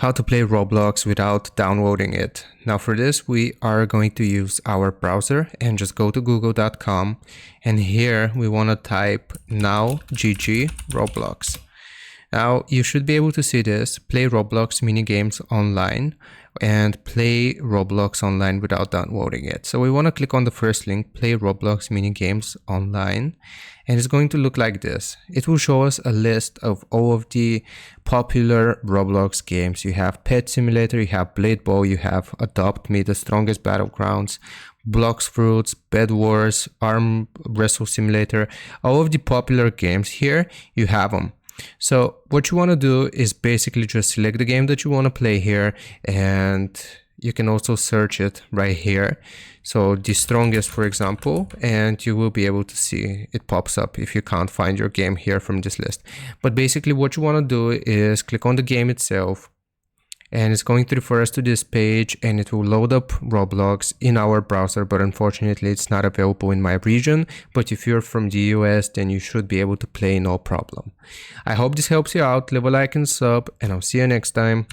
how to play Roblox without downloading it. Now for this, we are going to use our browser and just go to google.com, and here we want to type now GG Roblox. Now you should be able to see this, play Roblox minigames online, and play Roblox online without downloading it. So we want to click on the first link, play Roblox minigames online, and it's going to look like this. It will show us a list of all of the popular Roblox games. You have Pet Simulator, you have Blade Ball, you have Adopt Me, The Strongest Battlegrounds, Blocks Fruits, Bed Wars, Arm Wrestle Simulator, all of the popular games here, you have them. So what you want to do is basically just select the game that you want to play here, and you can also search it right here. So The Strongest, for example, and you will be able to see it pops up if you can't find your game here from this list. But basically what you want to do is click on the game itself, and it's going to refer us to this page, and it will load up Roblox in our browser, but unfortunately it's not available in my region. But if you're from the US, then you should be able to play no problem. I hope this helps you out. Leave a like and sub, and I'll see you next time.